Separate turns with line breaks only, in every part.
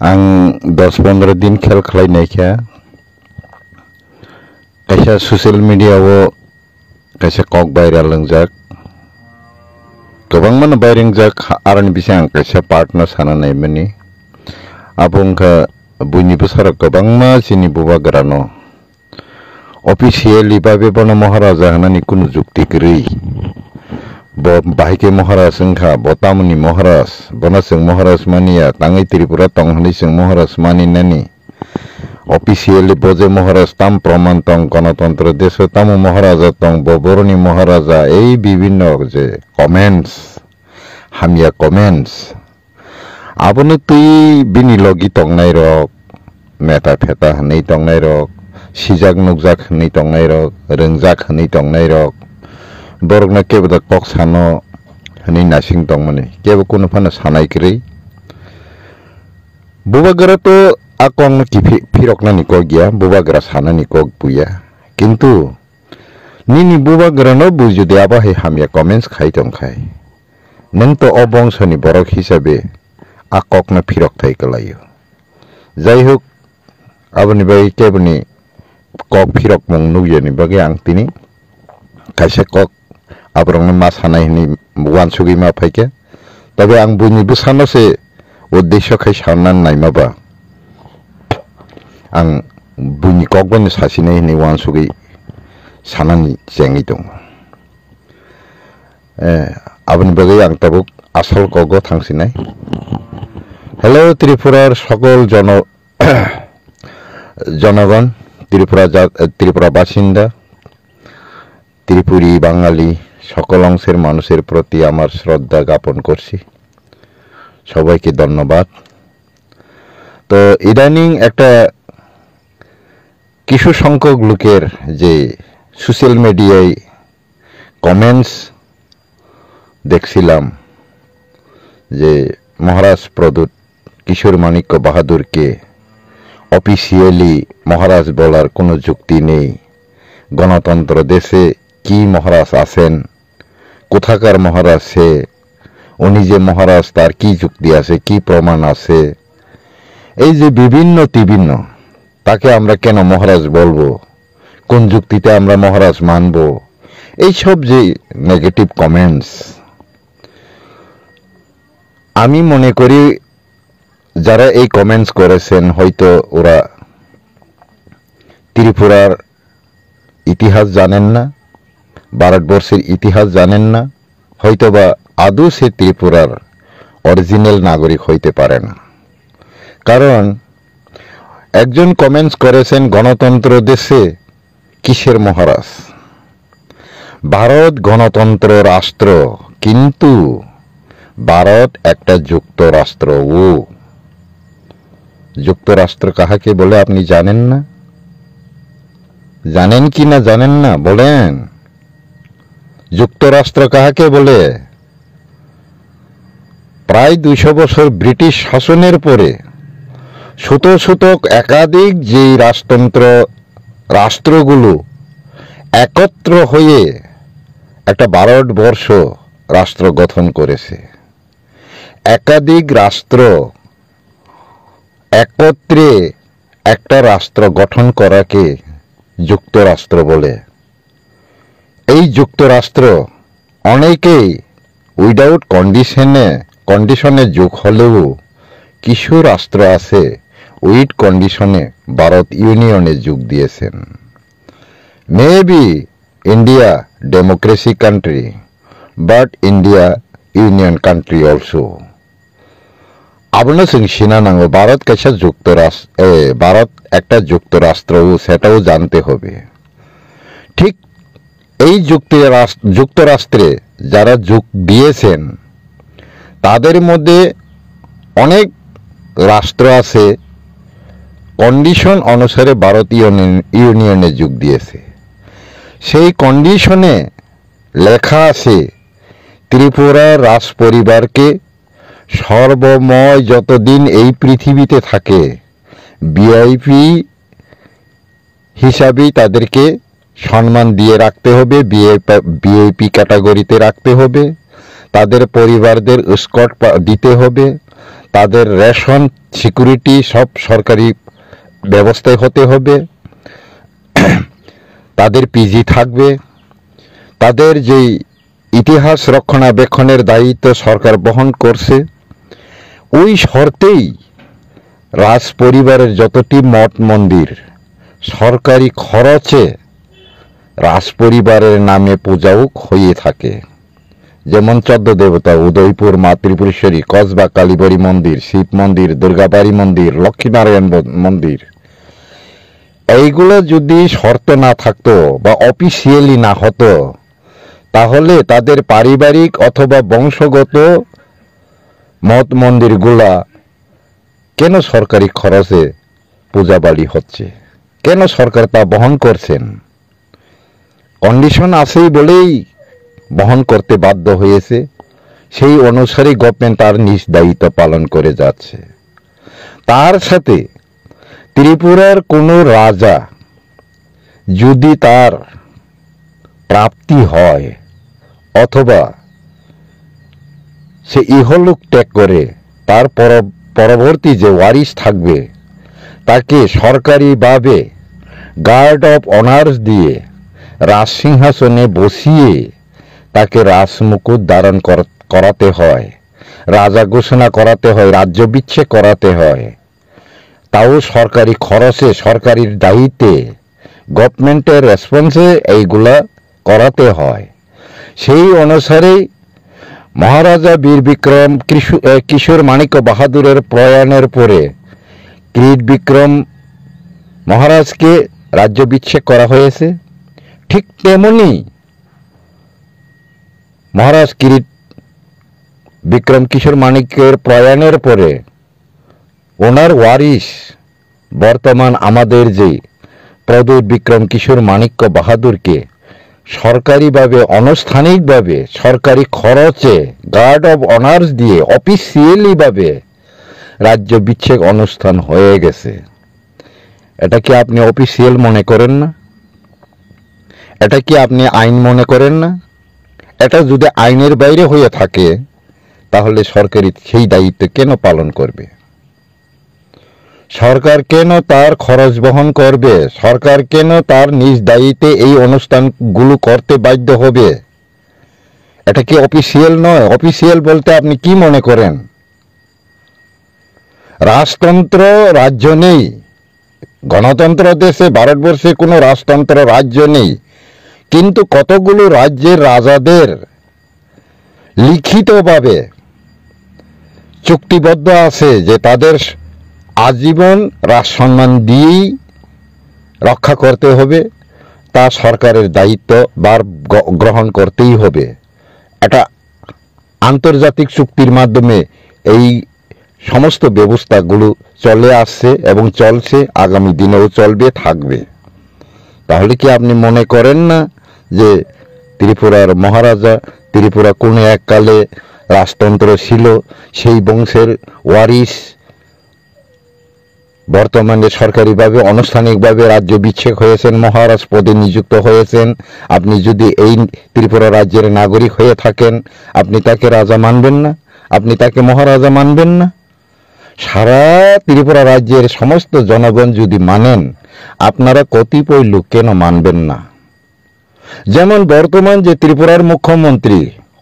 आं 10-15 दिन खेल खालायनायखा kaisa social media o kaisa kok viral langjak gobang mana viral jak arani bisang kaisa partner sana naimani abong ka buini besar gobang ma sini buba garano officially babe bono maharaja hanani kunu jukti gri bo bahike maharaj sengkha botamuni maharaj bonaseng maharaj mania tangai tripura tonghani seng maharaj mani nani officially boje maharaj tam praman tong গণতন্ত্র দেশে তাম মহারাজা tong ববরণী মহারাজা এই বিভিন্ন যে comments হামিয়া comments আবনে তুই বিনি লগি tongনাই rock মেটা ফেটা হানি tongনাই rock সিজাক নুকজাক হানি tongনাই rock রংজাক হানি tongনাই rock বরগনা কেবদা cock সানো হানি নাসিং tongমানি কেব কোনো ফানা সানাই করি বুবাগরা তো akong nakipirok na ni kogya bubagra sana ni kog puya kintu nini bubagra no buju de aba he hamya comments khai tong khai nang to obong sani borok hisabe akok na pirok thai kalayo jai hok abani bai kebni kok pirok mong nuye ni bage ang tini kaise kok abrong na masanai ni wan sugi ma phaike tabe ang buni busano se uddesho khai sanan nai maba ang bunyi kokban sasine ni wansugi sanani jengi dong abani bagai ang tabuk asal kogo thangsinai hello Tripurar সকল জনগণ ত্রিপুরা বাসিন্দা ত্রিপুরী বাঙালি সকল অংশের মানুষের প্রতি আমার শ্রদ্ধা জ্ঞাপন করছি সবাইকে ধন্যবাদ তো ইদানিং একটা কিছু সংখ্যক লোকের যে সোশ্যাল মিডিয়ায় কমেন্টস দেখছিলাম যে মহারাজ প্রদূত কিশোর মানিক্য বাহাদুরকে অফিসিয়ালি মহারাজ বলার কোনো যুক্তি নেই গণতন্ত্র দেশে কি মহারাজ আছেন কোথাকার মহারাজ সে উনি যে মহারাজ তার কি যুক্তি আছে কি প্রমাণ আছে এই যে বিভিন্ন তাকে আমরা কেন মহারাজ বলবো কোন যুক্তিতে আমরা মহারাজ মানব এই সব যে নেগেটিভ কমেন্টস আমি মনে করি যারা এই কমেন্টস করেছেন হয়তো ওরা ত্রিপুরার ইতিহাস জানেন না ভারতবর্ষের ইতিহাস জানেন না হয়তোবা আদৌ সে ত্রিপুরার অরিজিনাল নাগরিক হইতে পারে না কারণ একজন কমেন্টস করেছেন গণতন্ত্র দেশে কিসের মহারাজ ভারত গণতন্ত্র রাষ্ট্র কিন্তু ভারত একটা যুক্তরাষ্ট্র ও যুক্তরাষ্ট্র কাহাকে বলে আপনি জানেন না জানেন কি না জানেন না বলেন যুক্তরাষ্ট্র কাহাকে বলে প্রায় 200 বছর ব্রিটিশ শাসনের পরে শতক একাধিক যে রাষ্ট্রগুলো একত্র হয়ে একটা ভারতবর্ষ রাষ্ট্র গঠন করেছে একাধিক রাষ্ট্র একত্রে একটা রাষ্ট্র গঠন করাকে যুক্তরাষ্ট্র বলে এই যুক্তরাষ্ট্র অনেকেই উইদাউট কন্ডিশনে যোগ হলেও কিছু রাষ্ট্র আছে উইথ কন্ডিশনে ভারত ইউনিয়নে যোগ দিয়েছেন maybe India democracy country but India union country also আপনার সিনা নাঙ্গো ভারত কাছে ভারত একটা যুক্তরাষ্ট্র সেটাও জানতে হবে ঠিক এই যুক্তরাষ্ট্রে যারা যোগ দিয়েছেন তাদের মধ্যে অনেক রাষ্ট্র আছে কন্ডিশন অনুসারে ভারত ইউনিয়নে যোগ দিয়েছে সেই কন্ডিশনে লেখা আছে ত্রিপুরা রাজ পরিবারকে সর্বময় যতদিন এই পৃথিবীতে থাকে ভিআইপি হিসাবেই তাদেরকে সম্মান দিয়ে রাখতে হবে ভিআইপি ক্যাটাগরিতে রাখতে হবে তাদের পরিবারদের স্কট দিতে হবে তাদের রেশন সিকিউরিটি সব সরকারি ব্যবস্থায় হতে হবে, তাদের পিজি থাকবে, তাদের যেই ইতিহাস রক্ষণাবেক্ষণের দায়িত্ব সরকার বহন করছে, ওই শর্তেই রাজ পরিবারের যতটি মঠ মন্দির সরকারি খরচে রাজ পরিবারের নামে পূজাও হয়ে থাকে। যেমন 14 দেবতা, উদয়পুর মা ত্রিপুরেশ্বরী, কসবা কালীবাড়ি মন্দির, শিব মন্দির, দুর্গাবাড়ি মন্দির, লক্ষ্মীনারায়ণ মন্দির, এইগুলো যদি শর্ত না থাকতো বা অফিসিয়ালি না হতো, তাহলে তাদের পারিবারিক অথবা বংশগত মঠ মন্দিরগুলা কেন সরকারি খরচে পূজা বাড়ি হচ্ছে, কেন সরকার তা বহন করছেন? কন্ডিশন আছেই বলেই বহন করতে বাধ্য হয়েছে, সেই অনুসারে গভর্নমেন্ট তার নিজ দায়িত্ব পালন করে যাচ্ছে। তার সাথে ত্রিপুরার কোনো রাজা যদি তার প্রাপ্তি হয় অথবা সে ইহলোক ত্যাগ করে, তার পরবর্তী যে ওয়ারিশ থাকবে তাকে সরকারিভাবে গার্ড অফ অনার্স দিয়ে রাজসিংহাসনে বসিয়ে তাকে রাজমুকুট ধারণ করাতে হয়, রাজা ঘোষণা করাতে হয়, রাজ্য বিচ্ছেদ করাতে হয়, তাও সরকারি খরচে, সরকারি দায়িত্বে, গভর্নমেন্টের রেসপন্সে এইগুলা করাতে হয়। সেই অনুসারে মহারাজা বীর বিক্রম কিশোর মাণিক্য বাহাদুরের প্রয়াণের পরে কিরিট বিক্রম মহারাজকে রাজ্য বিচ্ছেদ করা হয়েছে। ঠিক তেমনি মহারাজ কিরিট বিক্রম কিশোর মাণিক্যের প্রয়াণের পরে ওনার ওয়ারিশ বর্তমান আমাদের যে প্রদূত বিক্রম কিশোর মাণিক্য বাহাদুরকে সরকারিভাবে, আনুষ্ঠানিকভাবে, সরকারি খরচে গার্ড অফ অনার্স দিয়ে অফিসিয়ালিভাবে রাজ্য বিচ্ছেদ অনুষ্ঠান হয়ে গেছে। এটা কি আপনি অফিসিয়াল মনে করেন না? এটা কি আপনি আইন মনে করেন না? এটা যদি আইনের বাইরে হয়ে থাকে, তাহলে সরকারি সেই দায়িত্ব কেন পালন করবে? সরকার কেন তার খরচ বহন করবে? সরকার কেন তার নিজ দায়িত্বে এই অনুষ্ঠানগুলো করতে বাধ্য হবে? এটা কি অফিসিয়াল নয়? অফিসিয়াল বলতে আপনি কি মনে করেন? রাজতন্ত্র রাজ্য নেই, গণতন্ত্র দেশে ভারতবর্ষে কোনো রাজতন্ত্র রাজ্য নেই, কিন্তু কতগুলো রাজ্যের রাজাদের লিখিতভাবে চুক্তিবদ্ধ আছে যে তাদের আজীবন রাজ সম্মান দিয়েই রক্ষা করতে হবে, তা সরকারের দায়িত্ব গ্রহণ করতেই হবে। এটা আন্তর্জাতিক চুক্তির মাধ্যমে এই সমস্ত ব্যবস্থাগুলো চলে আসছে এবং চলছে, আগামী দিনেও চলবে, থাকবে। তাহলে কি আপনি মনে করেন না যে ত্রিপুরার মহারাজা, ত্রিপুরা কোনো এককালে রাজতন্ত্র ছিল, সেই বংশের ওয়ারিশ বর্তমানে সরকারিভাবে, আনুষ্ঠানিকভাবে রাজ্য বিচ্ছেদ হয়েছেন, মহারাজ পদে নিযুক্ত হয়েছেন? আপনি যদি এই ত্রিপুরা রাজ্যের নাগরিক হয়ে থাকেন, আপনি তাকে রাজা মানবেন না? আপনি তাকে মহারাজা মানবেন না? সারা ত্রিপুরা রাজ্যের সমস্ত জনগণ যদি মানেন, আপনারা কতিপয় লোক কেন মানবেন না? যেমন বর্তমান যে ত্রিপুরার মুখ্যমন্ত্রী,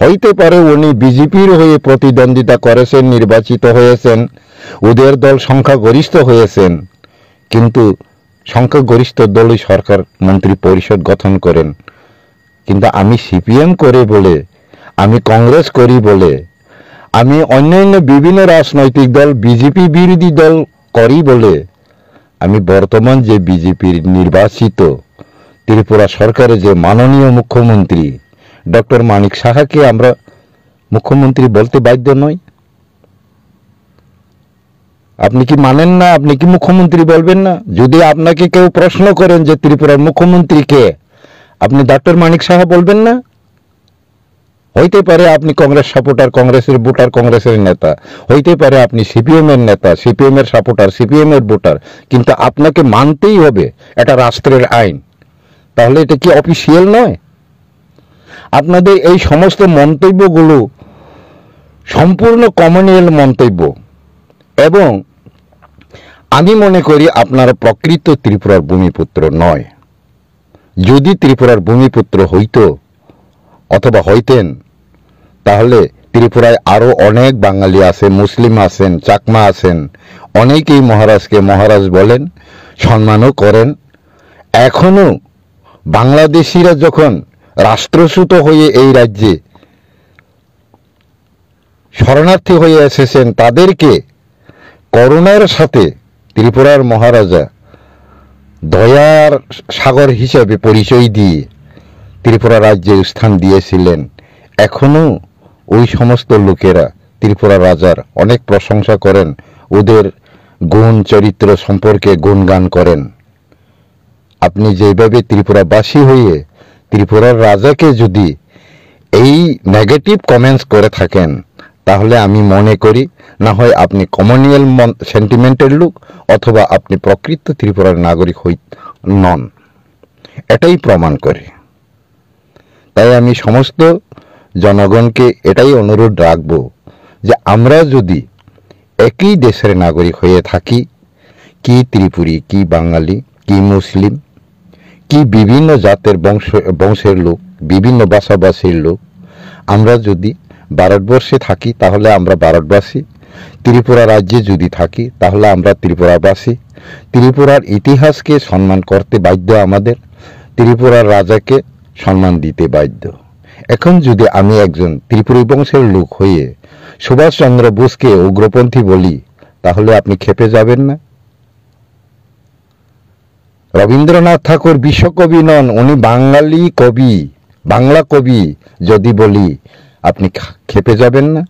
হইতে পারে উনি বিজেপির হয়ে প্রতিদ্বন্দ্বিতা করেছেন, নির্বাচিত হয়েছেন, ওদের দল সংখ্যাগরিষ্ঠ হয়েছেন, কিন্তু সংখ্যাগরিষ্ঠ দলই সরকার মন্ত্রী পরিষদ গঠন করেন। কিন্তু আমি সিপিএম করে বলে, আমি কংগ্রেস করি বলে, আমি অন্যান্য বিভিন্ন রাজনৈতিক দল, বিজেপি বিরোধী দল করি বলে, আমি বর্তমান যে বিজেপির নির্বাচিত ত্রিপুরা সরকারের যে মাননীয় মুখ্যমন্ত্রী ডক্টর মানিক সাহাকে আমরা মুখ্যমন্ত্রী বলতে বাধ্য নই? আপনি কি মানেন না? আপনি কি মুখ্যমন্ত্রী বলবেন না? যদি আপনাকে কেউ প্রশ্ন করেন যে ত্রিপুরার মুখ্যমন্ত্রী কে, আপনি ডক্টর মানিক সাহা বলবেন না? হইতে পারে আপনি কংগ্রেস সাপোর্টার, কংগ্রেসের ভোটার, কংগ্রেসের নেতা, হইতে পারে আপনি সিপিএম এর নেতা, সিপিএম এর সাপোর্টার, সিপিএম এর ভোটার, কিন্তু আপনাকে মানতেই হবে, এটা রাষ্ট্রের আইন। তাহলে এটা কি অফিসিয়াল নয়? আপনাদের এই সমস্ত মন্তব্যগুলো সম্পূর্ণ কমনিয়াল মন্তব্য। এবং আমি মনে করি আপনারা প্রকৃত ত্রিপুরার ভূমিপুত্র নয়। যদি ত্রিপুরার ভূমিপুত্র হইত অথবা হইতেন, তাহলে ত্রিপুরায় আরও অনেক বাঙালি আছে, মুসলিম আছেন, চাকমা আছেন, অনেকেই মহারাজকে মহারাজ বলেন, সম্মানও করেন। এখনও বাংলাদেশিরা যখন রাষ্ট্রচ্যুত হয়ে এই রাজ্যে শরণার্থী হয়ে এসেছেন, তাদেরকে করুণার সাথে ত্রিপুরার মহারাজা দয়ার সাগর হিসেবে পরিচয় দিয়ে ত্রিপুরা রাজ্যে স্থান দিয়েছিলেন। এখনও ওই সমস্ত লোকেরা ত্রিপুরা রাজার অনেক প্রশংসা করেন, ওদের গুণ চরিত্র সম্পর্কে গুণগান করেন। আপনি যেভাবে ত্রিপুরাবাসী হয়ে ত্রিপুরার রাজাকে যদি এই নেগেটিভ কমেন্টস করে থাকেন, তাহলে আমি মনে করি না হয় আপনি কমনিয়াল সেন্টিমেন্টের লোক, অথবা আপনি প্রকৃত ত্রিপুরার নাগরিক নন। এটাই প্রমাণ করে। তাই আমি সমস্ত জনগণকে এটাই অনুরোধ রাখব যে আমরা যদি একই দেশের নাগরিক হয়ে থাকি, কি ত্রিপুরী, কি বাঙালি, কি মুসলিম, কি বিভিন্ন জাতের বংশের লোক, বিভিন্ন ভাষাভাষীর লোক, আমরা যদি ভারতবর্ষে থাকি তাহলে আমরা ভারতবাসী, ত্রিপুরা রাজ্যে যদি থাকি তাহলে আমরা ত্রিপুরাবাসী। ত্রিপুরার ইতিহাসকে সম্মান করতে বাধ্য, আমাদের ত্রিপুরার রাজাকে সম্মান দিতে বাধ্য। এখন যদি আমি একজন ত্রিপুরী বংশের লোক হয়ে সুভাষচন্দ্র বোসকে উগ্রপন্থী বলি, তাহলে আপনি ক্ষেপে যাবেন না? রবীন্দ্রনাথ ঠাকুর বিশ্বকবি নন, উনি বাঙালি কবি, বাংলা কবি যদি বলি আপনি ক্ষেপে যাবেন না?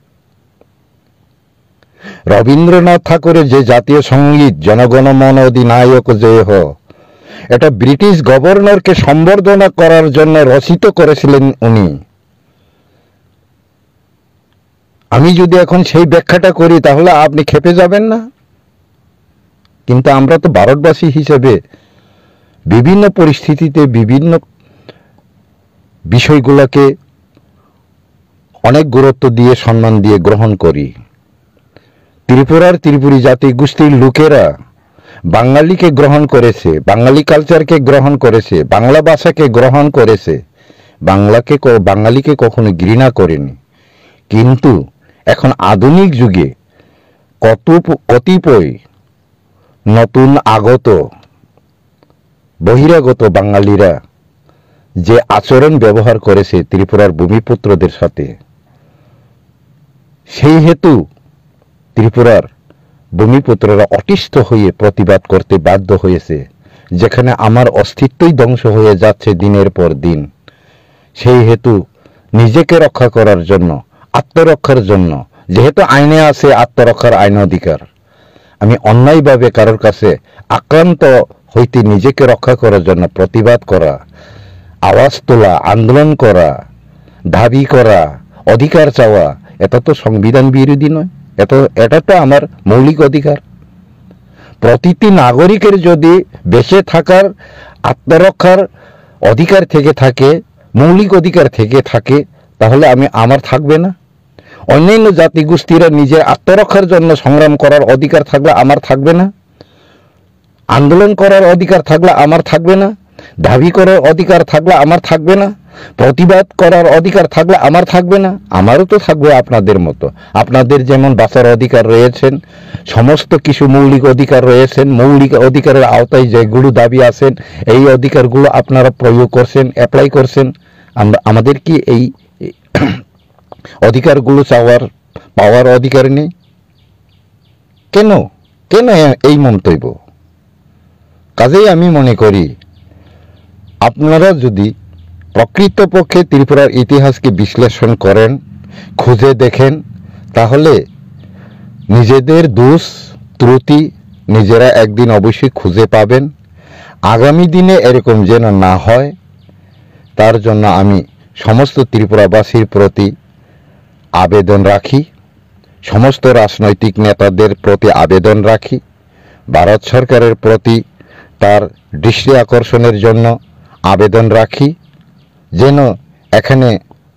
রবীন্দ্রনাথ ঠাকুরের যে জাতীয় সঙ্গীত জনগণ মন অধিনায়ক জয় হো, এটা ব্রিটিশ গভর্নরকে সম্বর্ধনা করার জন্য রচিত করেছিলেন উনি। আমি যদি এখন সেই ব্যাখ্যাটা করি তাহলে আপনি ক্ষেপে যাবেন না? কিন্তু আমরা তো ভারতবাসী হিসেবে বিভিন্ন পরিস্থিতিতে বিভিন্ন বিষয়গুলোকে অনেক গুরুত্ব দিয়ে সম্মান দিয়ে গ্রহণ করি। ত্রিপুরার ত্রিপুরী জাতি গোষ্ঠীর লোকেরা বাঙালিকে গ্রহণ করেছে, বাঙালি কালচারকে গ্রহণ করেছে, বাংলা ভাষাকে গ্রহণ করেছে, বাঙালিকে কখনো ঘৃণা করেনি। কিন্তু এখন আধুনিক যুগে কতিপয় নতুন আগত বহিরাগত বাঙালিরা যে আচরণ ব্যবহার করেছে ত্রিপুরার ভূমিপুত্রদের সাথে, সেই হেতু ত্রিপুরার ভূমিপুত্ররা অতিষ্ঠ হয়ে প্রতিবাদ করতে বাধ্য হয়েছে, যেখানে আমার অস্তিত্বই ধ্বংস হয়ে যাচ্ছে দিনের পর দিন। সেই হেতু নিজেকে রক্ষা করার জন্য, আত্মরক্ষার জন্য, যেহেতু আইনে আছে আত্মরক্ষার আইন অধিকার, আমি অন্যায়ভাবে কারোর কাছে আক্রান্ত হইতে নিজেকে রক্ষা করার জন্য প্রতিবাদ করা, আওয়াজ তোলা, আন্দোলন করা, দাবি করা, অধিকার চাওয়া, এটা তো সংবিধান বিরোধী নয়, এটা তো আমার মৌলিক অধিকার। প্রতিটি নাগরিকের যদি বেঁচে থাকার আত্মরক্ষার অধিকার থেকে থাকে, মৌলিক অধিকার থেকে থাকে, তাহলে আমার থাকবে না? অন্যান্য জাতিগোষ্ঠীরা নিজের আত্মরক্ষার জন্য সংগ্রাম করার অধিকার থাকলে আমার থাকবে না? আন্দোলন করার অধিকার থাকলে আমার থাকবে না? দাবি করার অধিকার থাকলে আমার থাকবে না? প্রতিবাদ করার অধিকার থাকলে আমার থাকবে না? আমারও তো থাকবে আপনাদের মতো। আপনাদের যেমন বাঁচার অধিকার রয়েছেন, সমস্ত কিছু মৌলিক অধিকার রয়েছেন, মৌলিক অধিকারের আওতায় যেগুলো দাবি আছেন, এই অধিকারগুলো আপনারা প্রয়োগ করছেন, অ্যাপ্লাই করছেন। আমাদের কি এই অধিকারগুলো পাওয়ার অধিকার নেই? কেন এই মন্তব্য? কাজেই আমি মনে করি আপনারা যদি প্রকৃতপক্ষে ত্রিপুরার ইতিহাসকে বিশ্লেষণ করেন, খুঁজে দেখেন, তাহলে নিজেদের দোষ ত্রুটি নিজেরা একদিন অবশ্যই খুঁজে পাবেন। আগামী দিনে এরকম যেন না হয়, তার জন্য আমি সমস্ত ত্রিপুরাবাসীর প্রতি আবেদন রাখি, সমস্ত রাজনৈতিক নেতাদের প্রতি আবেদন রাখি, ভারত সরকারের প্রতি তার দৃষ্টি আকর্ষণের জন্য আবেদন রাখি, যেন এখানে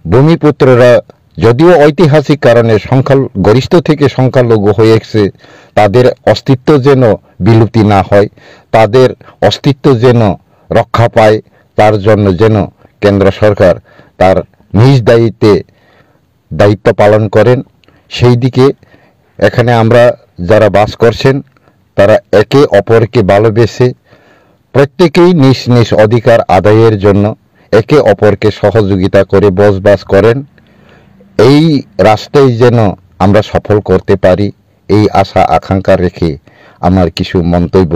ভূমিপুত্ররা যদিও ঐতিহাসিক কারণে গরিষ্ঠ থেকে সংখ্যালঘু হয়েছে, তাদের অস্তিত্ব যেন বিলুপ্তি না হয়, তাদের অস্তিত্ব যেন রক্ষা পায়, তার জন্য যেন কেন্দ্র সরকার তার নিজ দায়িত্ব পালন করেন। সেই দিকে এখানে আমরা যারা বাস করছেন তারা একে অপরকে ভালোবেসে প্রত্যেকেই নিজ নিজ অধিকার আদায়ের জন্য একে অপরকে সহযোগিতা করে বসবাস করেন। এই রাস্তায় যেন আমরা সফল করতে পারি, এই আশা আকাঙ্ক্ষা রেখে আমার কিছু মন্তব্য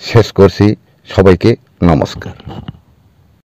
শেষ করছি। সবাইকে নমস্কার।